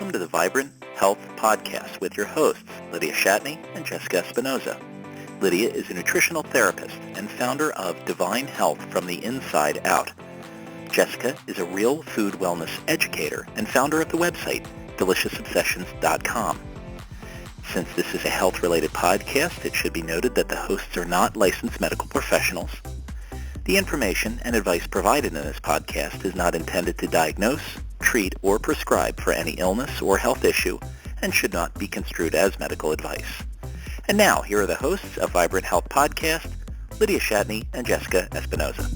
Welcome to the Vibrant Health Podcast with your hosts, Lydia Shatney and Jessica Espinoza. Lydia is a nutritional therapist and founder of Divine Health from the Inside Out. Jessica is a real food wellness educator and founder of the website, DeliciousObsessions.com. Since this is a health-related podcast, it should be noted that the hosts are not licensed medical professionals. The information and advice provided in this podcast is not intended to diagnose, treat, or prescribe for any illness or health issue and should not be construed as medical advice. And now, here are the hosts of Vibrant Health Podcast, Lydia Shatney and Jessica Espinoza.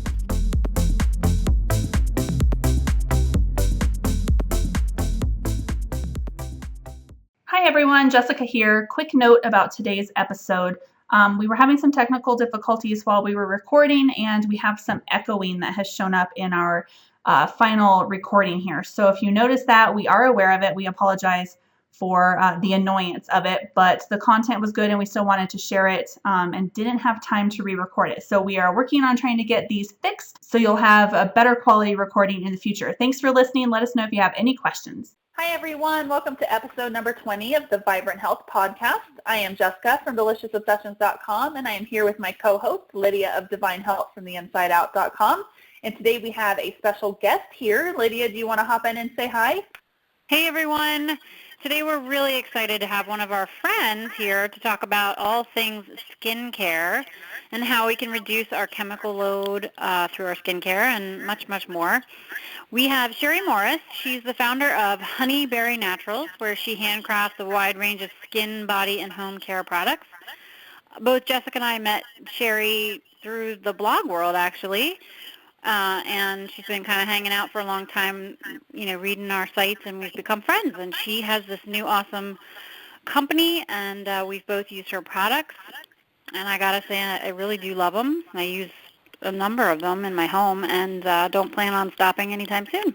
Hi everyone, Jessica here. Quick note about today's episode. We were having some technical difficulties while we were recording, and we have some echoing that has shown up in our final recording here. So if you notice that, we are aware of it. We apologize for the annoyance of it, but the content was good and we still wanted to share it and didn't have time to re-record it. So we are working on trying to get these fixed so you'll have a better quality recording in the future. Thanks for listening. Let us know if you have any questions. Hi everyone, welcome to episode number 20 of the Vibrant Health Podcast. I am Jessica from DeliciousObsessions.com, and I am here with my co-host, Lydia of Divine Health from the InsideOut.com. And today we have a special guest here. Lydia, do you want to hop in and say hi? Hey everyone. Today we're really excited to have one of our friends here to talk about all things skincare and how we can reduce our chemical load through our skincare and much, much more. We have Sherry Morris. She's the founder of Honeyberry Naturals, where she handcrafts a wide range of skin, body, and home care products. Both Jessica and I met Sherry through the blog world, actually. And she's been kind of hanging out for a long time, reading our sites, and we've become friends. And she has this new awesome company, and we've both used her products. And I got to say, I really do love them. I use a number of them in my home and don't plan on stopping anytime soon.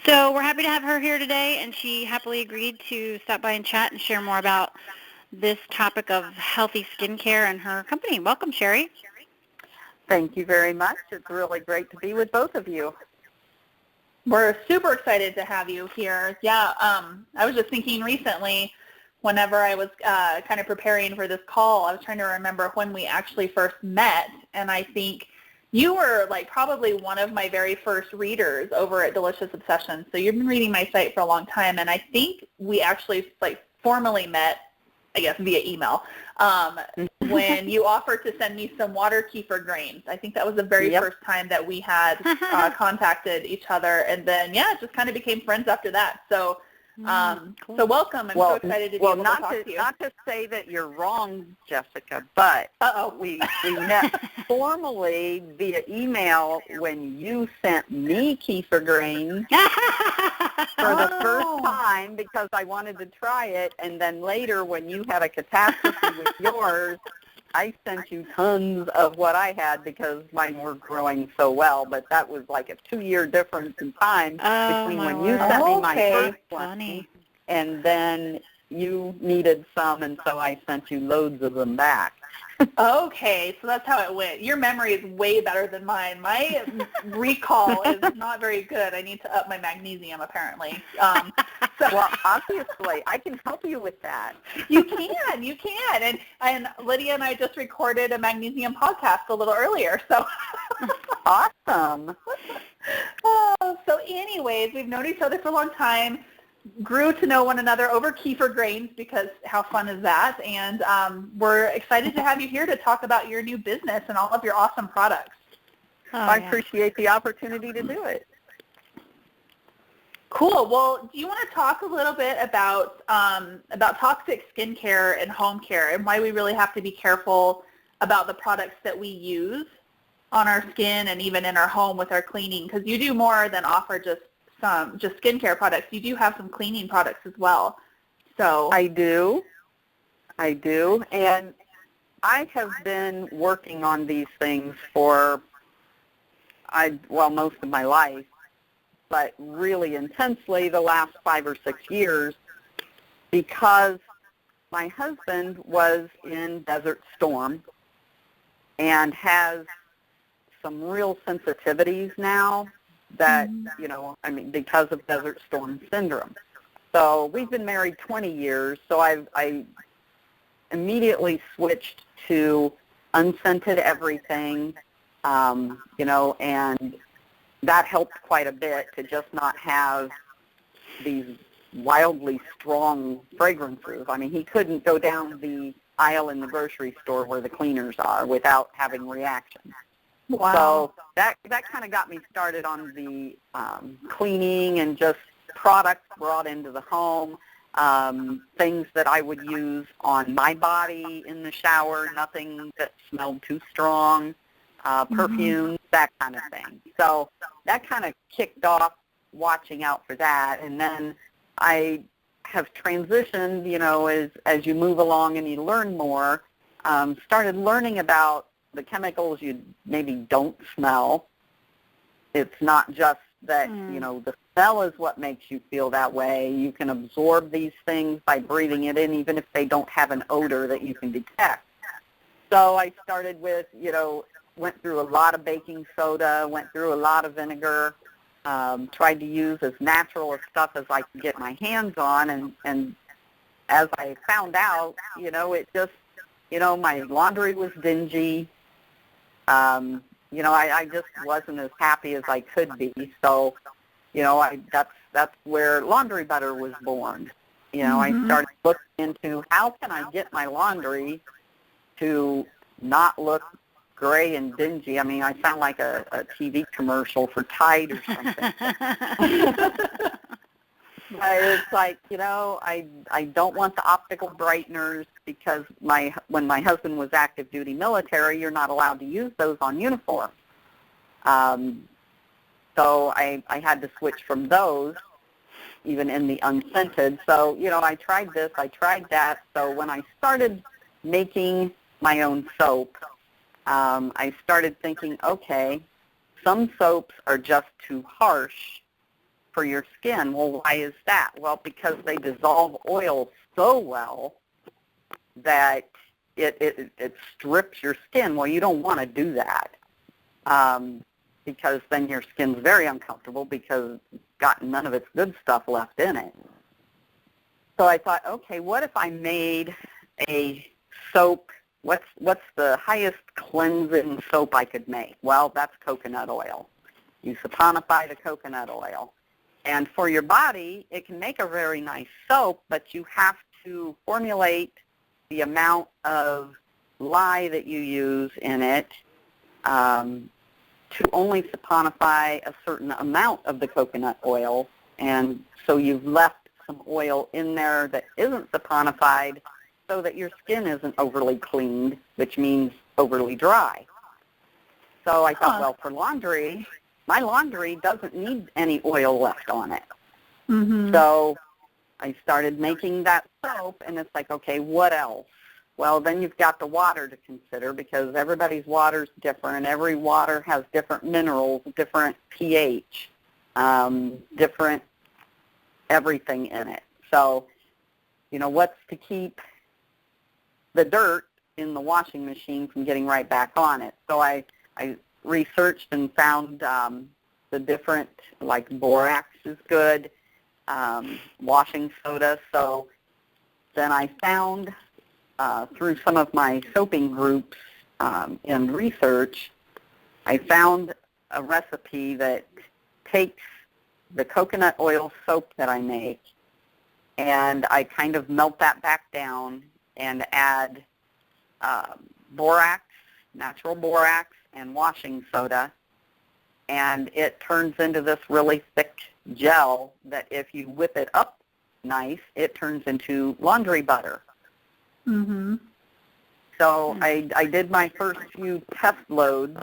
So we're happy to have her here today, and she happily agreed to stop by and chat and share more about this topic of healthy skincare and her company. Welcome, Sherry. Thank you very much. It's really great to be with both of you. We're super excited to have you here. Yeah, I was just thinking recently, whenever I was kind of preparing for this call, I was trying to remember when we actually first met, and I think you were like probably one of my very first readers over at Delicious Obsessions. So you've been reading my site for a long time, and I think we actually formally met, I guess, via email, when you offered to send me some water kefir grains. I think that was the very first time that we had contacted each other, and then, it just kind of became friends after that. So cool. So welcome. I'm so excited to be able to talk to you. Not to say that you're wrong, Jessica, but we met formally via email when you sent me kefir grains for the first time because I wanted to try it, and then later when you had a catastrophe with yours, I sent you tons of what I had because mine were growing so well, but that was like a 2-year difference in time between when you sent me my first one and then you needed some, and so I sent you loads of them back. Okay, so that's how it went. Your memory is way better than mine. My recall is not very good. I need to up my magnesium, apparently. Well, obviously, I can help you with that. You can. And Lydia and I just recorded a magnesium podcast a little earlier. So awesome. So anyways, we've known each other for a long time. Grew to know one another over kefir grains because how fun is that? And we're excited to have you here to talk about your new business and all of your awesome products. I appreciate the opportunity to do it. Cool. Well, do you want to talk a little bit about toxic skincare and home care and why we really have to be careful about the products that we use on our skin and even in our home with our cleaning? Because you do more than offer just skincare products. You do have some cleaning products as well. So I do, and I have been working on these things for most of my life, but really intensely the last 5 or 6 years because my husband was in Desert Storm and has some real sensitivities now that, because of Desert Storm syndrome. So we've been married 20 years, so I immediately switched to unscented everything, and that helped quite a bit to just not have these wildly strong fragrances. I mean, he couldn't go down the aisle in the grocery store where the cleaners are without having reactions. Wow. So that kind of got me started on the cleaning and just products brought into the home, things that I would use on my body in the shower, nothing that smelled too strong, perfumes, that kind of thing. So that kind of kicked off watching out for that. And then I have transitioned, as you move along and you learn more, started learning about the chemicals you maybe don't smell. It's not just that, the smell is what makes you feel that way. You can absorb these things by breathing it in, even if they don't have an odor that you can detect. So I started with, went through a lot of baking soda, went through a lot of vinegar, tried to use as natural a stuff as I could get my hands on. And as I found out, it just, my laundry was dingy. I just wasn't as happy as I could be. So, that's where laundry butter was born. I started looking into how can I get my laundry to not look gray and dingy. I mean, I sound like a TV commercial for Tide or something. But it's like, I don't want the optical brighteners because when my husband was active duty military, you're not allowed to use those on uniform. So I had to switch from those, even in the unscented. So, I tried this, I tried that. So when I started making my own soap, I started thinking, okay, some soaps are just too harsh for your skin. Well, why is that? Well, because they dissolve oil so well that it strips your skin. Well, you don't want to do that because then your skin's very uncomfortable because it's got none of its good stuff left in it. So I thought, okay, what if I made a soap? What's the highest cleansing soap I could make? Well, that's coconut oil. You saponify the coconut oil. And for your body, it can make a very nice soap, but you have to formulate the amount of lye that you use in it to only saponify a certain amount of the coconut oil. And so you've left some oil in there that isn't saponified so that your skin isn't overly cleaned, which means overly dry. So I thought, well, for laundry, my laundry doesn't need any oil left on it. So I started making that soap, and it's like, okay, what else? Well, then you've got the water to consider because everybody's water's different. Every water has different minerals, different pH, different everything in it. So, what's to keep the dirt in the washing machine from getting right back on it? So I researched and found the different, like borax is good, washing soda. So then I found through some of my soaping groups and research, I found a recipe that takes the coconut oil soap that I make and I kind of melt that back down and add borax, natural borax, and washing soda, and it turns into this really thick gel that if you whip it up nice, it turns into laundry butter. So I did my first few test loads,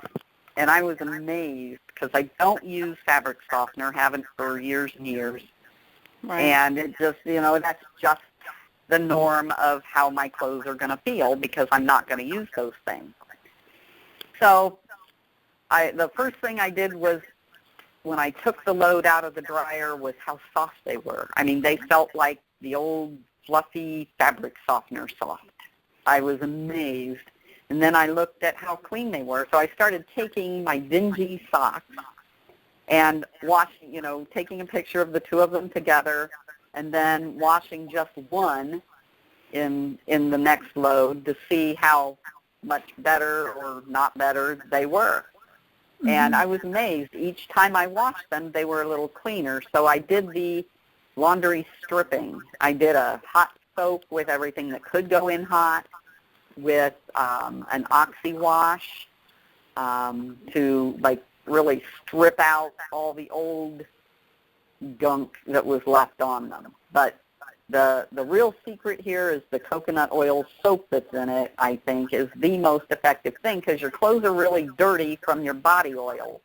and I was amazed because I don't use fabric softener, haven't for years and years. Right. And it just, that's just the norm of how my clothes are going to feel because I'm not going to use those things. So the first thing I did was when I took the load out of the dryer was how soft they were. I mean, they felt like the old fluffy fabric softener soft. I was amazed. And then I looked at how clean they were. So I started taking my dingy socks and washing, taking a picture of the two of them together and then washing just one in the next load to see how much better or not better they were. Mm-hmm. And I was amazed. Each time I washed them, they were a little cleaner. So I did the laundry stripping. I did a hot soap with everything that could go in hot, with an oxy wash to like really strip out all the old gunk that was left on them. But the real secret here is the coconut oil soap that's in it, I think, is the most effective thing, because your clothes are really dirty from your body oil.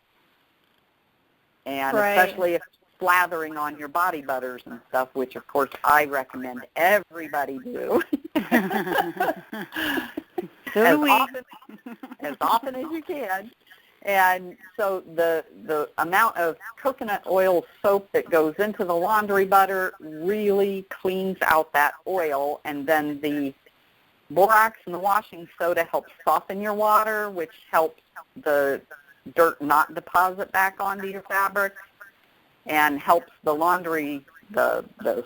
And especially if slathering on your body butters and stuff, which, of course, I recommend everybody do. as often as you can. And so the amount of coconut oil soap that goes into the laundry butter really cleans out that oil, and then the borax and the washing soda helps soften your water, which helps the dirt not deposit back onto your fabric, and helps the laundry, the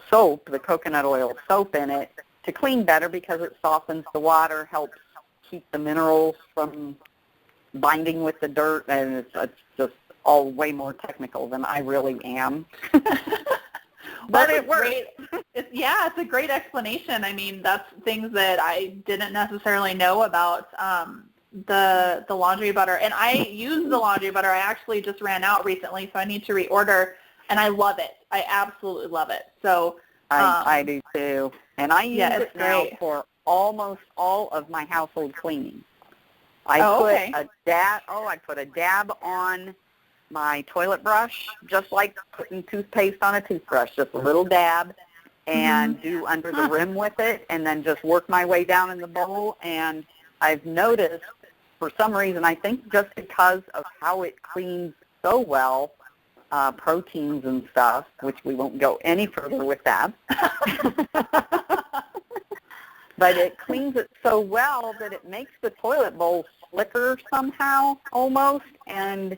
soap, the coconut oil soap in it, to clean better because it softens the water, helps keep the minerals from binding with the dirt, and it's just all way more technical than I really am. But it works. It's a great explanation. I mean, that's things that I didn't necessarily know about the laundry butter. And I use the laundry butter. I actually just ran out recently, so I need to reorder, and I love it. I absolutely love it. So I do too. And I use it now for almost all of my household cleaning. I put a dab on my toilet brush, just like putting toothpaste on a toothbrush, just a little dab, and do under the rim with it, and then just work my way down in the bowl. And I've noticed, for some reason, I think just because of how it cleans so well, proteins and stuff, which we won't go any further with that, but it cleans it so well that it makes the toilet bowl slicker somehow, almost. And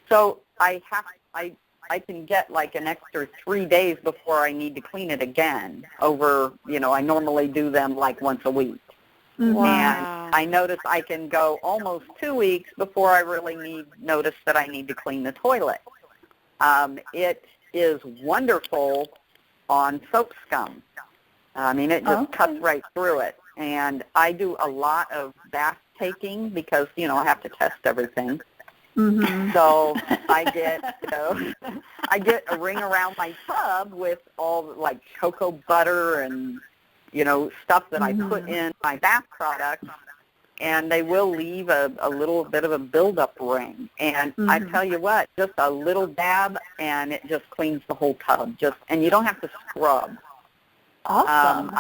so I can get like an extra 3 days before I need to clean it again. I normally do them like once a week. Wow. And I notice I can go almost 2 weeks before I really notice that I need to clean the toilet. It is wonderful on soap scum. I mean, it just cuts right through it. And I do a lot of bath taking because, I have to test everything. Mm-hmm. So I get a ring around my tub with all like cocoa butter and, stuff that I put in my bath products, and they will leave a little bit of a buildup ring. And I tell you what, just a little dab, and it just cleans the whole tub. And you don't have to scrub. Awesome.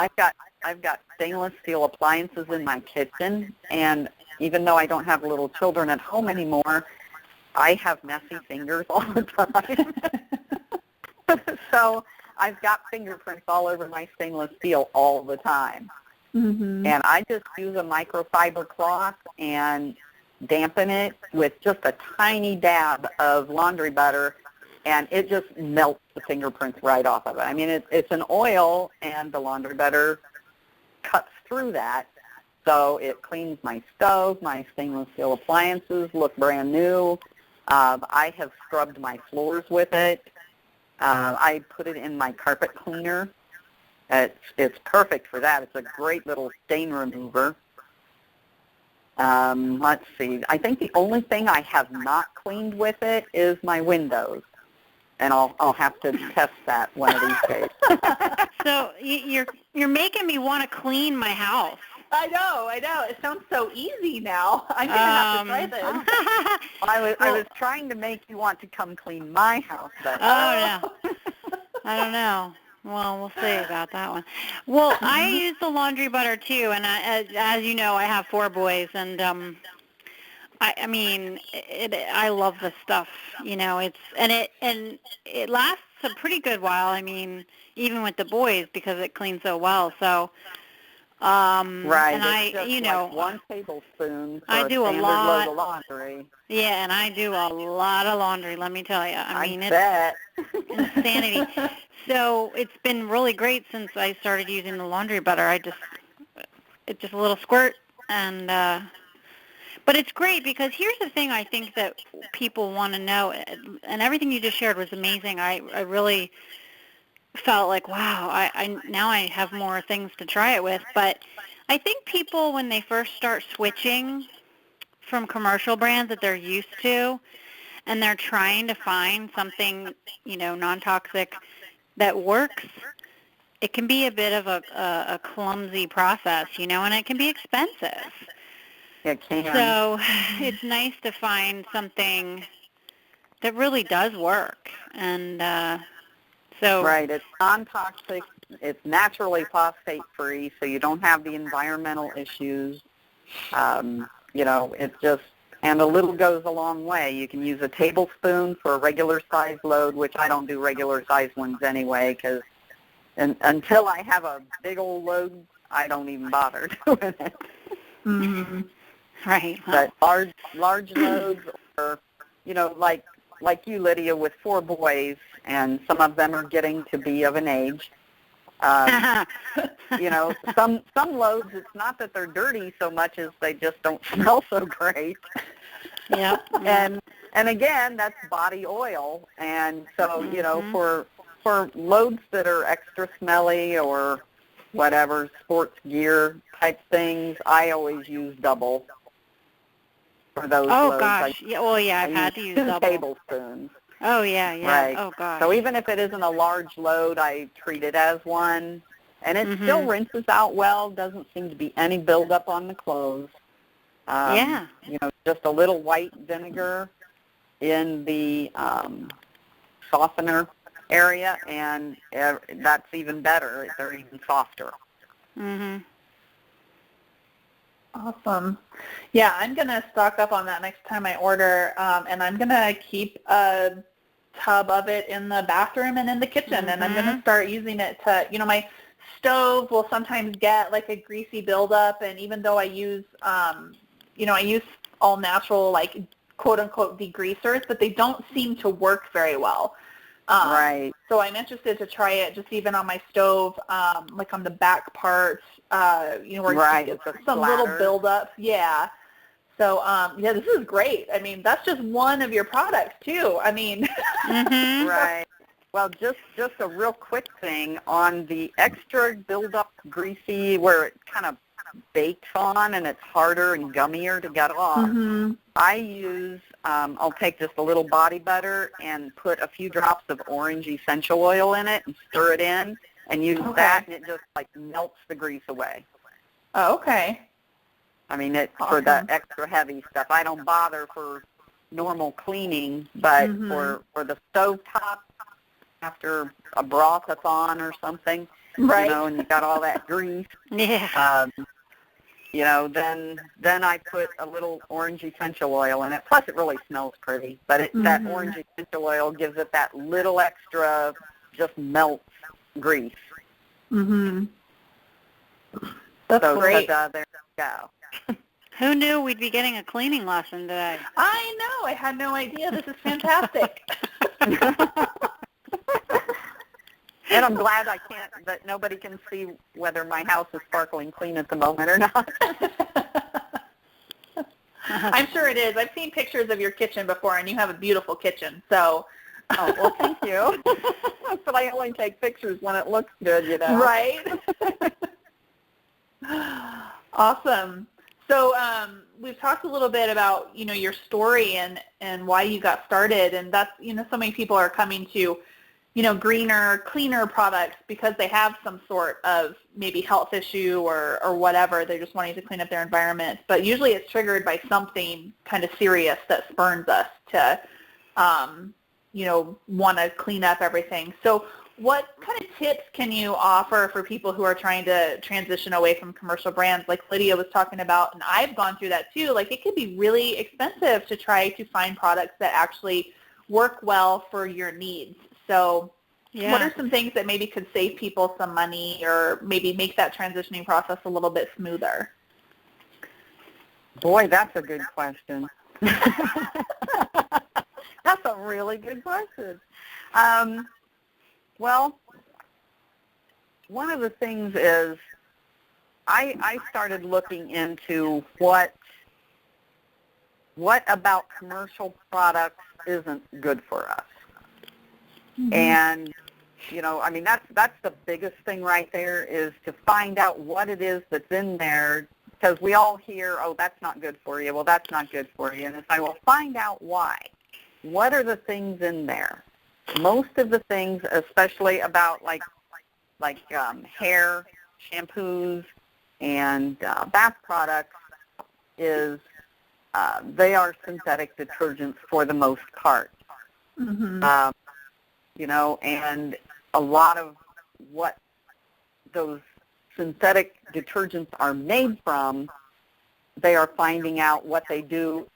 I've got stainless steel appliances in my kitchen, and even though I don't have little children at home anymore, I have messy fingers all the time. So I've got fingerprints all over my stainless steel all the time. Mm-hmm. And I just use a microfiber cloth and dampen it with just a tiny dab of laundry butter, and it just melts the fingerprints right off of it. I mean, it's an oil, and the laundry butter cuts through that, so it cleans my stove. My stainless steel appliances look brand new. I have scrubbed my floors with it. I put it in my carpet cleaner. It's perfect for that. It's a great little stain remover. Let's see. I think the only thing I have not cleaned with it is my windows, and I'll have to test that one of these days. So you're making me want to clean my house. I know. It sounds so easy now. I'm going to have to try this. I was trying to make you want to come clean my house. But no. I don't know. Well, we'll see about that one. Well, I use the laundry butter too, and as you know, I have 4 boys, and I love the stuff. It lasts a pretty good while. I mean, even with the boys, because it cleans so well. So Right. And It's just like 1 tablespoon for I a do a standard lot. load of laundry. Yeah, and I do a lot of laundry, let me tell you. I mean, bet. it's insanity. So it's been really great since I started using the laundry butter. It's just a little squirt, and but it's great because here's the thing I think that people want to know, and everything you just shared was amazing. I really felt like, wow, now I have more things to try it with. But I think people, when they first start switching from commercial brands that they're used to, and they're trying to find something, non-toxic that works, it can be a bit of a clumsy process, and it can be expensive. It can. So it's nice to find something that really does work. And Right. It's non-toxic. It's naturally phosphate-free, so you don't have the environmental issues. It's just, and a little goes a long way. You can use a tablespoon for a regular size load, which I don't do regular size ones anyway, because until I have a big old load, I don't even bother doing it. Mm-hmm. Right. But large loads, or like you, Lydia, with 4 boys, and some of them are getting to be of an age. Some loads, it's not that they're dirty so much as they just don't smell so great. Yeah. And again, that's body oil, and so for loads that are extra smelly or whatever, sports gear type things, I always use double for those loads. Oh gosh. I've had to use 2 double. tablespoons. Oh yeah. Right. Oh gosh. So even if it isn't a large load, I treat it as one, and it still rinses out well. Doesn't seem to be any buildup on the clothes. Just a little white vinegar in the softener area, and that's even better. They're even softer. Mhm. Awesome. Yeah, I'm going to stock up on that next time I order, and I'm going to keep a tub of it in the bathroom and in the kitchen, and I'm going to start using it to, my stove will sometimes get like a greasy buildup, and even though I use, I use all natural, like, quote-unquote degreasers, but they don't seem to work very well. Right. So I'm interested to try it just even on my stove, like on the back part, where you get some little buildup. Yeah. So, this is great. I mean, that's just one of your products, too. I mean. Right. Well, just a real quick thing on the extra buildup greasy where it kind of bakes on and it's harder and gummier to get off. I use, I'll take just a little body butter and put a few drops of orange essential oil in it and stir it in and use that, and it just like melts the grease away. Oh, okay. I mean, it's for the extra heavy stuff. I don't bother for normal cleaning, but for the stovetop, after a broth-a-thon or something, right. And you got all that grease. Yeah. Then I put a little orange essential oil in it. Plus, it really smells pretty. But that orange essential oil gives it that little extra, just melts grease. That's great. There you go. Who knew we'd be getting a cleaning lesson today? I know. I had no idea. This is fantastic. And I'm glad that nobody can see whether my house is sparkling clean at the moment or not. I'm sure it is. I've seen pictures of your kitchen before, and you have a beautiful kitchen. So. Oh, well, thank you. But I only take pictures when it looks good, Right. Awesome. So we've talked a little bit about, your story and why you got started, and that's, so many people are coming to, greener, cleaner products because they have some sort of maybe health issue or whatever. They're just wanting to clean up their environment. But usually it's triggered by something kind of serious that spurns us to, want to clean up everything. So what kind of tips can you offer for people who are trying to transition away from commercial brands like Lydia was talking about? And I've gone through that too. Like, it can be really expensive to try to find products that actually work well for your needs. So Yeah. What are some things that maybe could save people some money or maybe make that transitioning process a little bit smoother? Boy, that's a good question. That's a really good question. Well, one of the things is I started looking into what about commercial products isn't good for us. Mm-hmm. And, I mean, that's the biggest thing right there, is to find out what it is that's in there, because we all hear, oh, that's not good for you. Well, that's not good for you. And it's like, well, find out why. What are the things in there? Most of the things, especially about like hair, shampoos, and bath products, is they are synthetic detergents for the most part. Mm-hmm. And a lot of what those synthetic detergents are made from, they are finding out what they do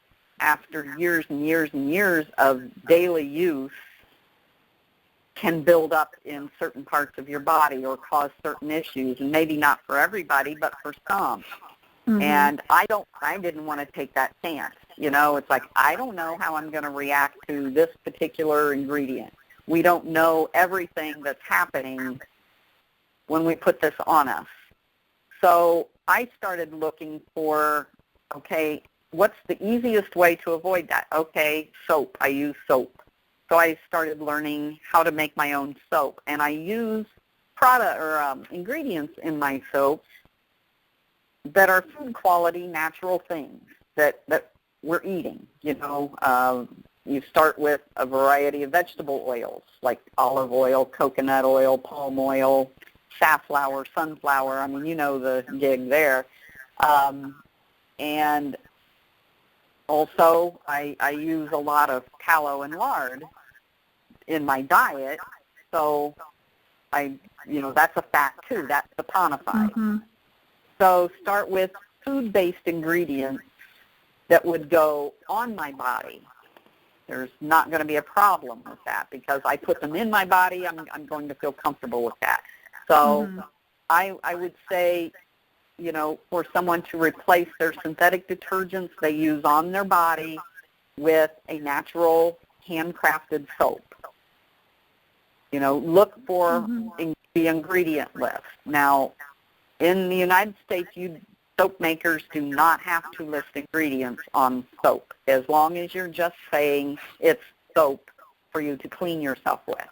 after years and years and years of daily use can build up in certain parts of your body or cause certain issues, and maybe not for everybody, but for some. Mm-hmm. And I didn't want to take that chance. It's like, I don't know how I'm going to react to this particular ingredient. We don't know everything that's happening when we put this on us. So I started looking for, okay, what's the easiest way to avoid that? Okay, soap. I use soap. So I started learning how to make my own soap. And I use ingredients in my soaps that are food quality, natural things that we're eating. You start with a variety of vegetable oils, like olive oil, coconut oil, palm oil, safflower, sunflower. I mean, the gig there. And also, I use a lot of tallow and lard in my diet, so that's a fat too. That's saponified. Mm-hmm. So start with food-based ingredients that would go on my body. There's not going to be a problem with that because I put them in my body. I'm going to feel comfortable with that. So mm-hmm. I would say, for someone to replace their synthetic detergents they use on their body with a natural handcrafted soap. Look for mm-hmm. the ingredient list. Now, in the United States, soap makers do not have to list ingredients on soap, as long as you're just saying it's soap for you to clean yourself with.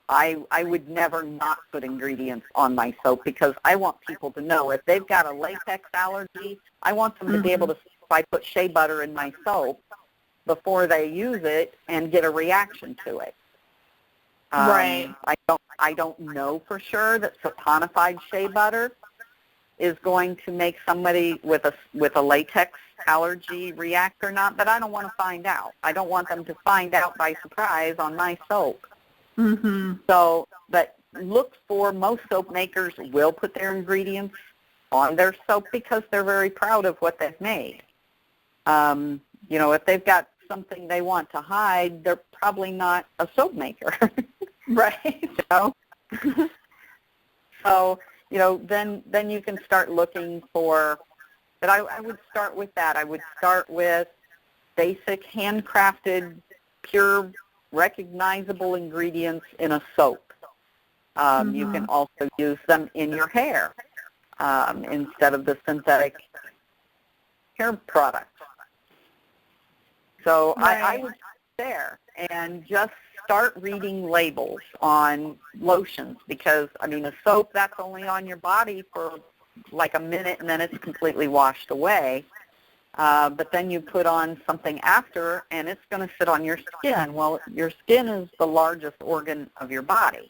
I would never not put ingredients on my soap because I want people to know if they've got a latex allergy, I want them mm-hmm. to be able to see if I put shea butter in my soap before they use it and get a reaction to it. Right. I don't know for sure that saponified shea butter is going to make somebody with a latex allergy react or not, but I don't want to find out. I don't want them to find out by surprise on my soap. Mm-hmm. So, but look for, most soap makers will put their ingredients on their soap because they're very proud of what they've made. If they've got something they want to hide, they're probably not a soap maker. Right. So, then you can start looking for, but I would start with that. I would start with basic handcrafted, pure, recognizable ingredients in a soap. Mm-hmm. You can also use them in your hair instead of the synthetic hair products. So right. I would start there and just start reading labels on lotions because, a soap, that's only on your body for like a minute and then it's completely washed away. But then you put on something after and it's going to sit on your skin. Well, your skin is the largest organ of your body.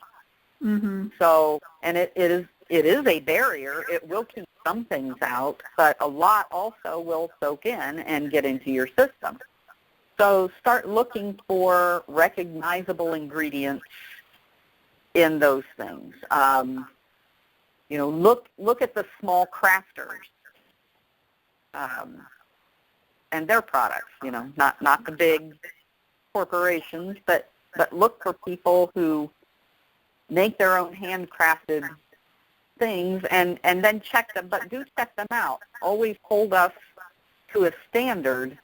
Mm-hmm. So, and it is a barrier. It will keep some things out, but a lot also will soak in and get into your system. So start looking for recognizable ingredients in those things. Look at the small crafters and their products. Not the big corporations, but but look for people who make their own handcrafted things and then check them, but do check them out. Always hold us to a standard.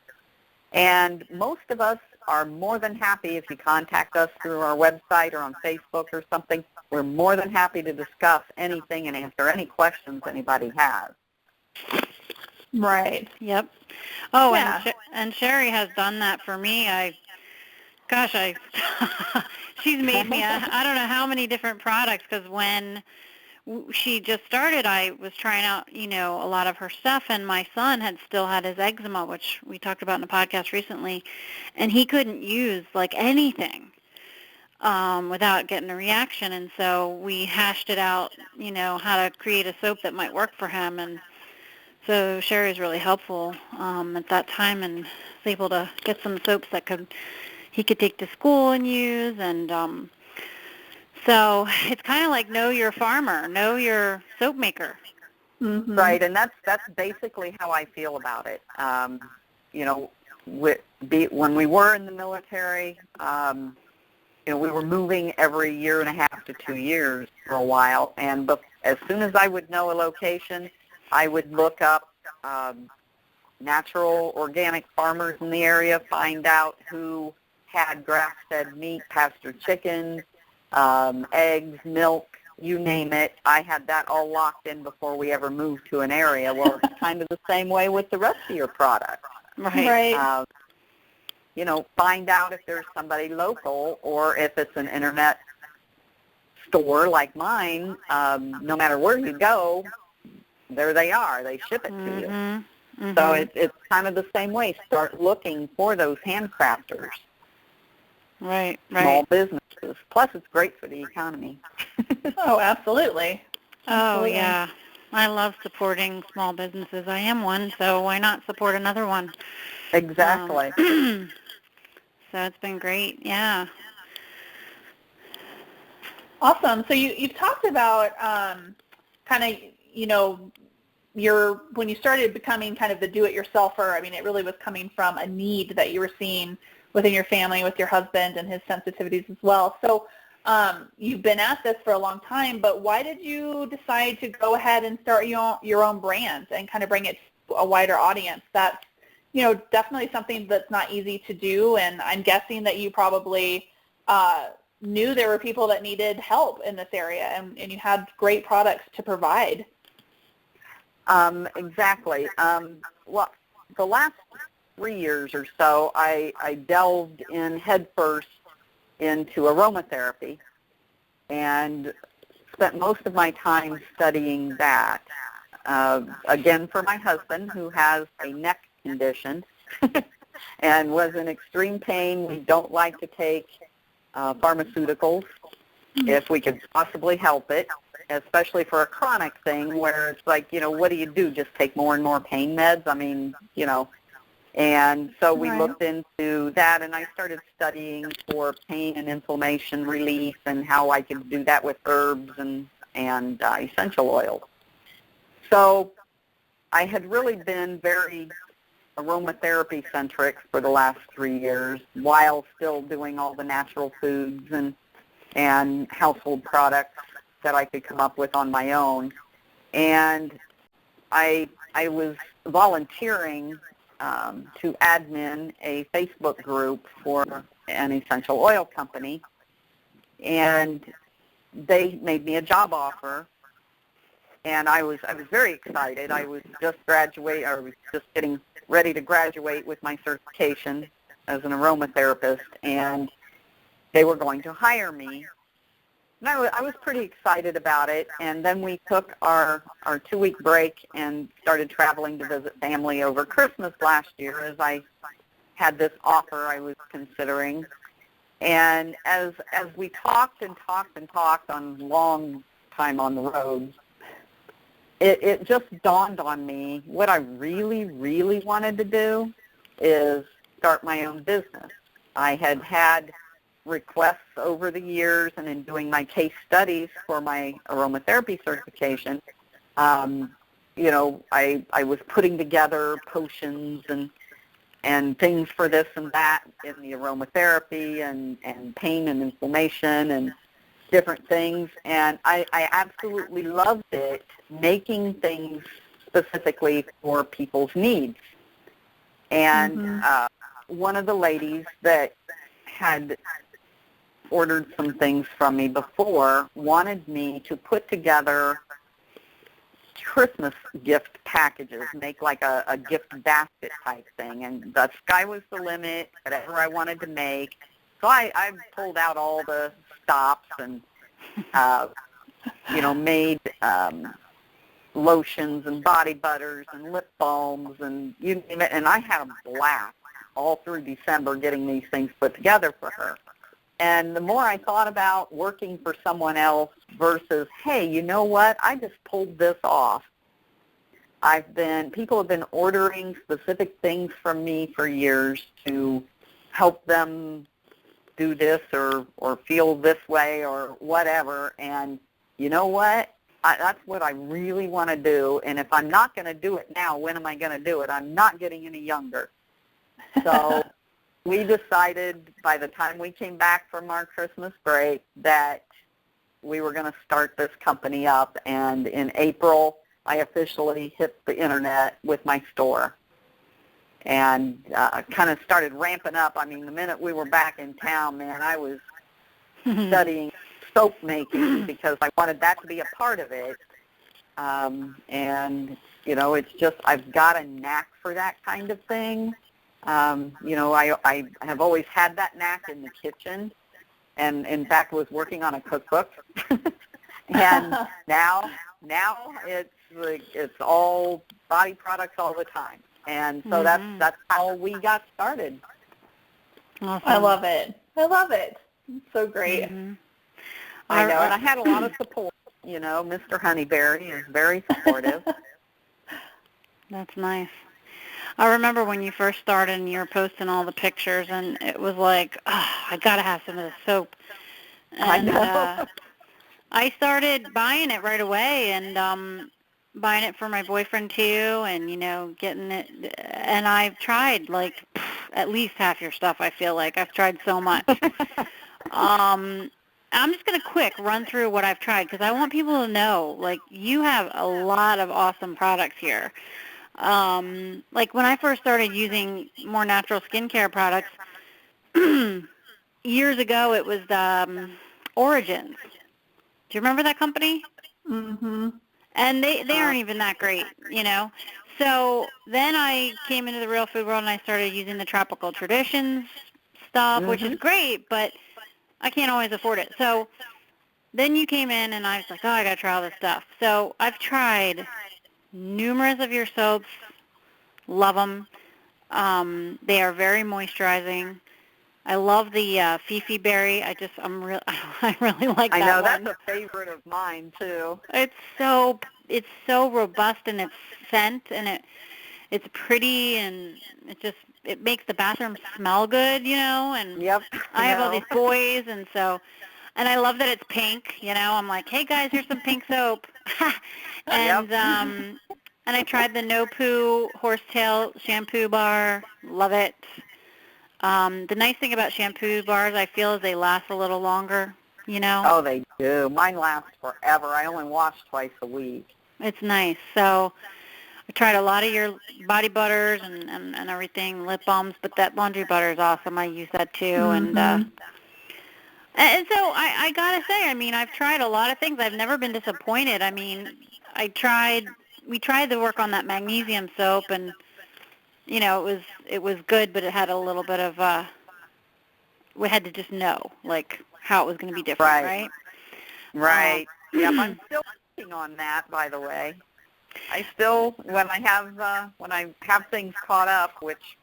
And most of us are more than happy if you contact us through our website or on Facebook or something. We're more than happy to discuss anything and answer any questions anybody has. Right. Yep. Oh, Yeah. and Sherry has done that for me. She's made me I don't know how many different products, because when she just started, I was trying out, a lot of her stuff, and my son still had his eczema, which we talked about in the podcast recently, and he couldn't use anything without getting a reaction, and so we hashed it out, how to create a soap that might work for him, and so Sherry was really helpful at that time, and was able to get some soaps that he could take to school and use, and so it's kind of like know your farmer, know your soap maker. Mm-hmm. Right, and that's basically how I feel about it. When we were in the military, we were moving every year and a half to 2 years for a while, and as soon as I would know a location, I would look up natural, organic farmers in the area, find out who had grass-fed meat, pastured chickens, eggs, milk, you name it. I had that all locked in before we ever moved to an area. Well, it's kind of the same way with the rest of your products. Right. Find out if there's somebody local, or if it's an internet store like mine, no matter where you go, there they are. They ship it to you. Mm-hmm. So it's kind of the same way. Start looking for those handcrafters. Right. Small businesses. Plus, it's great for the economy. Oh, absolutely. Oh, yeah. I love supporting small businesses. I am one, so why not support another one? Exactly. So it's been great, yeah. Awesome. So you've talked about when you started becoming kind of the do-it-yourselfer. I mean, it really was coming from a need that you were seeing within your family with your husband and his sensitivities as well. So you've been at this for a long time, but why did you decide to go ahead and start your own brand and kind of bring it to a wider audience? That's, definitely something that's not easy to do, and I'm guessing that you probably knew there were people that needed help in this area, and you had great products to provide. Exactly. Well, the last 3 years or so, I delved in headfirst into aromatherapy and spent most of my time studying that. Again, for my husband, who has a neck condition and was in extreme pain. We don't like to take pharmaceuticals if we could possibly help it, especially for a chronic thing where it's like, what do you do? Just take more and more pain meds? I mean, And so we looked into that, and I started studying for pain and inflammation relief and how I could do that with herbs and essential oils. So I had really been very aromatherapy-centric for the last 3 years while still doing all the natural foods and household products that I could come up with on my own. And I was volunteering to admin a Facebook group for an essential oil company, and they made me a job offer, and I was very excited. I was just getting ready to graduate with my certification as an aromatherapist, and they were going to hire me. And I was pretty excited about it, and then we took our 2-week break and started traveling to visit family over Christmas last year, as I had this offer I was considering. And as we talked on long time on the road, it just dawned on me what I really, really wanted to do is start my own business. I had requests over the years, and in doing my case studies for my aromatherapy certification, I was putting together potions and things for this and that in the aromatherapy and pain and inflammation and different things. And I absolutely loved it, making things specifically for people's needs. And one of the ladies that had ordered some things from me before wanted me to put together Christmas gift packages, make like a gift basket type thing, and the sky was the limit, whatever I wanted to make. So I pulled out all the stops and, made lotions and body butters and lip balms and you name it, and I had a blast all through December getting these things put together for her. And the more I thought about working for someone else versus, hey, you know what, I just pulled this off. People have been ordering specific things from me for years to help them do this or feel this way or whatever. And you know what? That's what I really want to do. And if I'm not going to do it now, when am I going to do it? I'm not getting any younger. So we decided by the time we came back from our Christmas break that we were going to start this company up. And in April, I officially hit the internet with my store and kind of started ramping up. I mean, the minute we were back in town, man, I was studying soap making because I wanted that to be a part of it. And, it's just I've got a knack for that kind of thing. I have always had that knack in the kitchen and, in fact, was working on a cookbook. And now it's all body products all the time. And so that's how we got started. Awesome. I love it. It's so great. I know, and I had a lot of support. Mr. Honeyberry is very supportive. That's nice. I remember when you first started and you were posting all the pictures, and it was like, I got to have some of this soap. And, I know. I started buying it right away and buying it for my boyfriend too, and getting it. And I've tried like at least half your stuff. I feel like I've tried so much. I'm just going to quick run through what I've tried because I want people to know, like, you have a lot of awesome products here. Like when I first started using more natural skincare products years ago, it was Origins. Do you remember that company? Mm-hmm. And they aren't even that great, So then I came into the real food world and I started using the Tropical Traditions stuff, which is great, but I can't always afford it. So then you came in and I was like, I got to try all this stuff. So I've tried numerous of your soaps, love them. They are very moisturizing. I love the Fifi Berry. I really like that one. I know, that's a favorite of mine too. It's so robust in its scent, and it's pretty, and it makes the bathroom smell good, and yep, I have all these boys, and I love that it's pink, I'm like, hey guys, here's some pink soap. And and I tried the No Poo Horsetail shampoo bar. Love it. The nice thing about shampoo bars, I feel, is they last a little longer, Oh, they do. Mine lasts forever. I only wash twice a week. It's nice. So I tried a lot of your body butters and everything, lip balms, but that laundry butter is awesome. I use that too. And so I got to say, I mean, I've tried a lot of things. I've never been disappointed. I mean, we tried to work on that magnesium soap, and it was good, but it had a little bit of we had to just know like how it was going to be different, right? Right. Yep, I'm still working on that, by the way. I still, when I have things caught up, which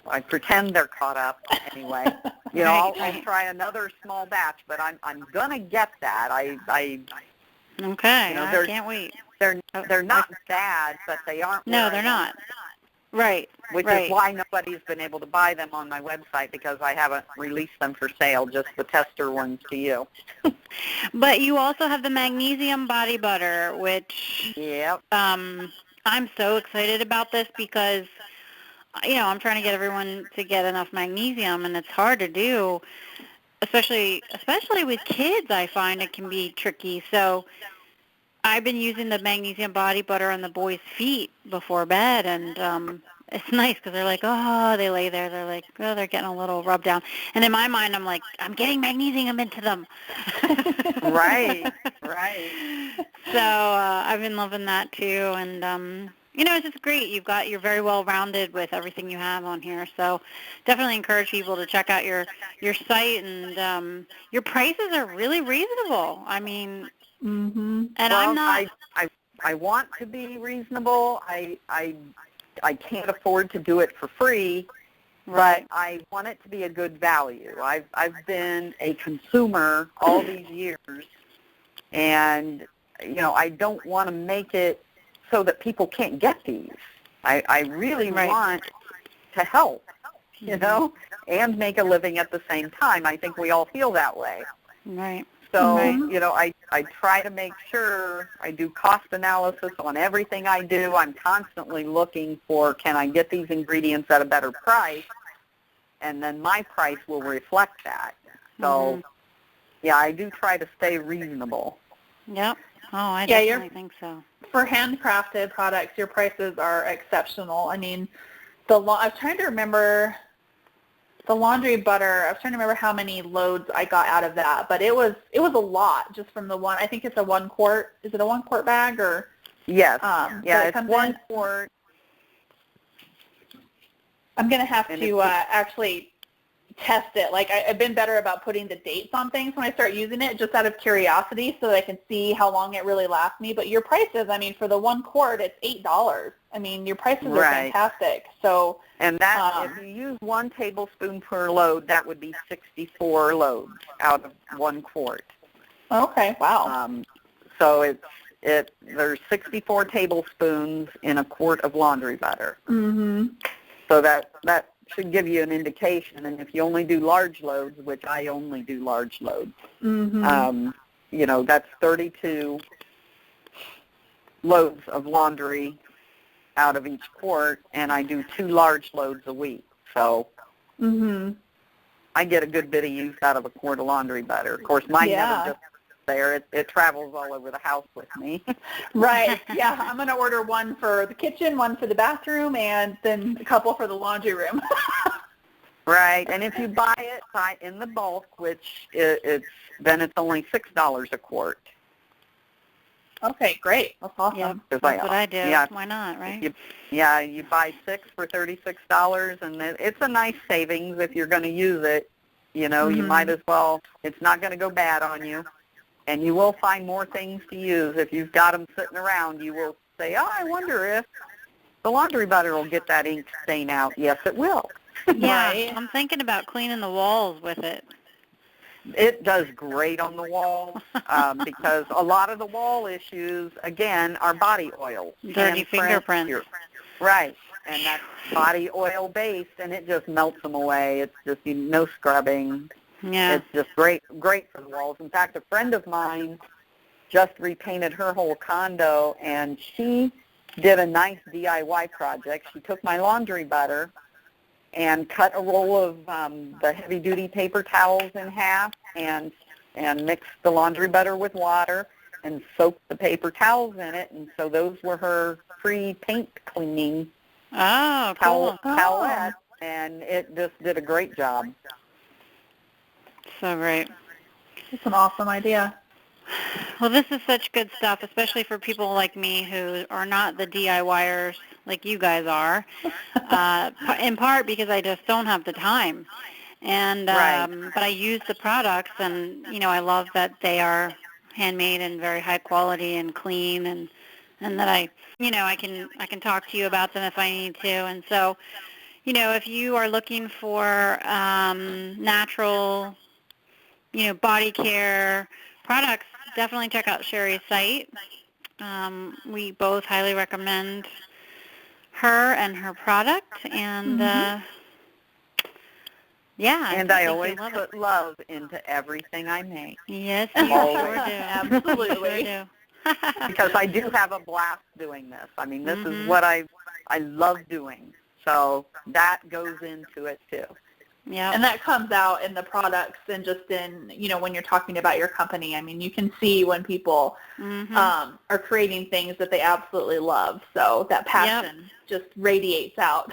I pretend they're caught up anyway. I'll try another small batch, but I'm gonna get that. I can't wait. They're not bad, but they aren't. No, they're not. Right. Which is why nobody's been able to buy them on my website, because I haven't released them for sale, just the tester ones to you. But you also have the magnesium body butter, which I'm so excited about this because I'm trying to get everyone to get enough magnesium, and it's hard to do, especially with kids. I find it can be tricky. So I've been using the magnesium body butter on the boys' feet before bed, and it's nice because they're like, oh, they lay there. They're like, oh, they're getting a little rub down. And in my mind, I'm like, I'm getting magnesium into them. Right. So I've been loving that too, and it's just great. You're very well rounded with everything you have on here. So definitely encourage people to check out your site, and your prices are really reasonable. I mean, and well, I'm not. I want to be reasonable. I can't afford to do it for free, Right. but I want it to be a good value. I've been a consumer all these years, and I don't want to make it so that people can't get these. I really want to help, and make a living at the same time. I think we all feel that way. Right. So, I try to make sure I do cost analysis on everything I do. I'm constantly looking for, can I get these ingredients at a better price? And then my price will reflect that. So, I do try to stay reasonable. Yep. Oh, I definitely think so. For handcrafted products, your prices are exceptional. I mean, I was trying to remember the laundry butter. I was trying to remember how many loads I got out of that, but it was a lot just from the one. I think it's a 1 quart. Is it a 1 quart bag or? Yes. It's 1 quart. I'm gonna have to actually test it. Like I've been better about putting the dates on things when I start using it, just out of curiosity, so that I can see how long it really lasts me. But your prices, I mean, for the 1 quart, it's $8. I mean, your prices are fantastic. So, and that if you use 1 tablespoon per load, that would be 64 loads out of 1 quart. Okay, wow. So there's 64 tablespoons in a quart of laundry butter. So that should give you an indication. And if you only do large loads, which I only do large loads, that's 32 loads of laundry out of each quart, and I do 2 large loads a week. So I get a good bit of use out of a quart of laundry butter. Of course, mine never just there. It travels all over the house with me. Right. Yeah, I'm going to order 1 for the kitchen, 1 for the bathroom, and then a couple for the laundry room. Right. And if you buy it in the bulk, which it's only $6 a quart. Okay, great. That's awesome. Yep, that's what I do. Yeah. Why not, right? You buy 6 for $36, and it's a nice savings if you're going to use it. You might as well. It's not going to go bad on you. And you will find more things to use. If you've got them sitting around, you will say, oh, I wonder if the laundry butter will get that ink stain out. Yes, it will. Yeah, I'm thinking about cleaning the walls with it. It does great on the walls because a lot of the wall issues, again, are body oils. Dirty fingerprints. Right. And that's body oil based, and it just melts them away. It's just no scrubbing. Yeah. It's just great for the walls. In fact, a friend of mine just repainted her whole condo, and she did a nice DIY project. She took my laundry butter and cut a roll of the heavy-duty paper towels in half and mixed the laundry butter with water and soaked the paper towels in it. And so those were her free paint cleaning towelettes, and it just did a great job. So great. It's an awesome idea. Well, this is such good stuff, especially for people like me who are not the DIYers like you guys are, in part because I just don't have the time. And but I use the products, and I love that they are handmade and very high quality and clean, and that I can talk to you about them if I need to. And so, if you are looking for natural body care products, definitely check out Sherry's site. We both highly recommend her and her product, and and I always put love into everything I make. Yes, you sure do. Absolutely. Sure do. Because I do have a blast doing this. I mean, this is what I love doing. So that goes into it too. Yeah. And that comes out in the products and just in, when you're talking about your company. I mean, you can see when people are creating things that they absolutely love. So that passion just radiates out.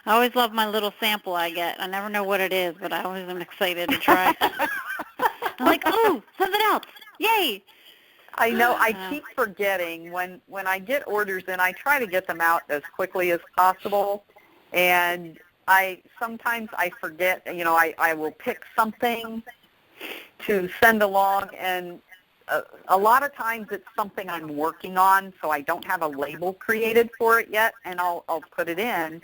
I always love my little sample I get. I never know what it is, but I always am excited to try. I'm like, oh, something else. Yay. I know. I keep forgetting when I get orders in, I try to get them out as quickly as possible. And sometimes I forget, I will pick something to send along, and a lot of times it's something I'm working on, so I don't have a label created for it yet, and I'll put it in.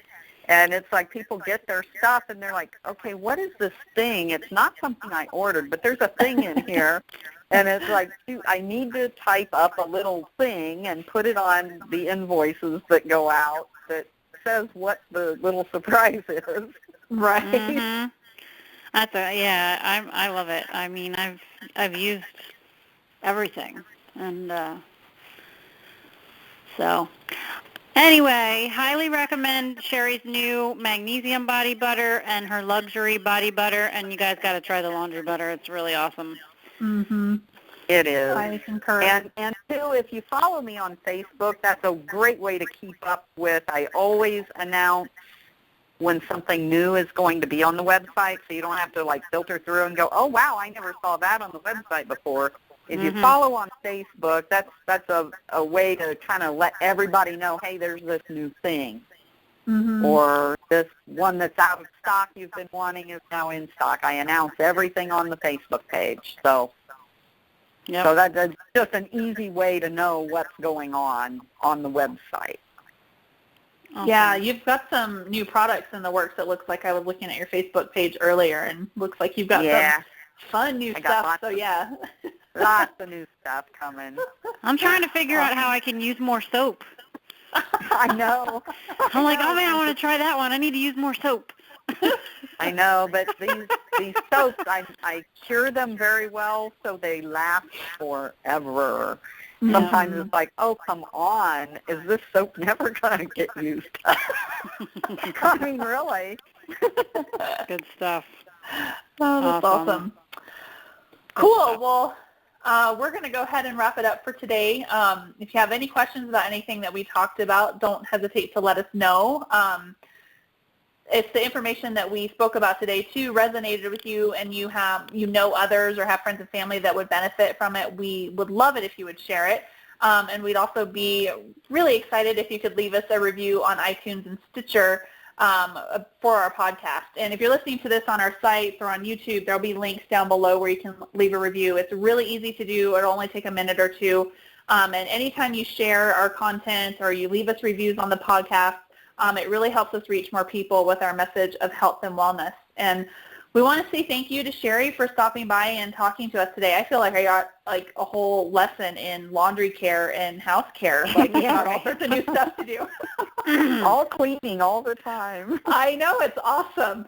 And it's like people get their stuff, and they're like, okay, what is this thing? It's not something I ordered, but there's a thing in here. And it's like, shoot, I need to type up a little thing and put it on the invoices that go out that says what the little surprise is. Right. Mm-hmm. I love it. I mean, I've used everything, and so anyway, highly recommend Sherry's new magnesium body butter and her luxury body butter, and you guys got to try the laundry butter. It's really awesome. Mhm. It is. I concur. And too, if you follow me on Facebook, that's a great way to keep up with. I always announce when something new is going to be on the website, so you don't have to filter through and go, oh wow, I never saw that on the website before. If you follow on Facebook, that's a way to kind of let everybody know, hey, there's this new thing. Or this one that's out of stock you've been wanting is now in stock. I announce everything on the Facebook page. So that's just an easy way to know what's going on the website. Awesome. Yeah, you've got some new products in the works. It looks like I was looking at your Facebook page earlier, and looks like you've got some fun new stuff. So lots of new stuff coming. I'm trying to figure out how I can use more soap. I know. I'm like, oh man, I want to try that one. I need to use more soap. I know, but these soaps, I cure them very well, so they last forever. Sometimes it's like, oh, come on, is this soap never going to get used up? I mean, really. Good stuff. Oh, that's awesome. Cool. Well, we're going to go ahead and wrap it up for today. If you have any questions about anything that we talked about, don't hesitate to let us know. If the information that we spoke about today too resonated with you, and you know others or have friends and family that would benefit from it, we would love it if you would share it. And we'd also be really excited if you could leave us a review on iTunes and Stitcher for our podcast. And if you're listening to this on our sites or on YouTube, there'll be links down below where you can leave a review. It's really easy to do. It'll only take a minute or two. And anytime you share our content or you leave us reviews on the podcast, it really helps us reach more people with our message of health and wellness. And we want to say thank you to Sherry for stopping by and talking to us today. I feel like I got a whole lesson in laundry care and house care. All sorts of new stuff to do. All cleaning all the time. I know, it's awesome.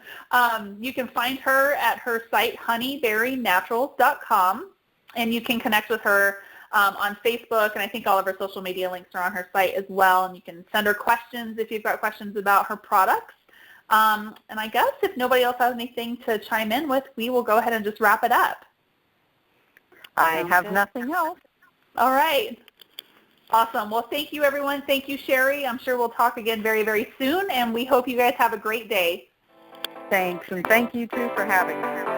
You can find her at her site, honeyberrynaturals.com, and you can connect with her on Facebook, and I think all of her social media links are on her site as well, and you can send her questions if you've got questions about her products. And I guess if nobody else has anything to chime in with, we will go ahead and just wrap it up. I have nothing else. All right. Awesome. Well, thank you, everyone. Thank you, Sherry. I'm sure we'll talk again very, very soon, and we hope you guys have a great day. Thanks, and thank you, too, for having me.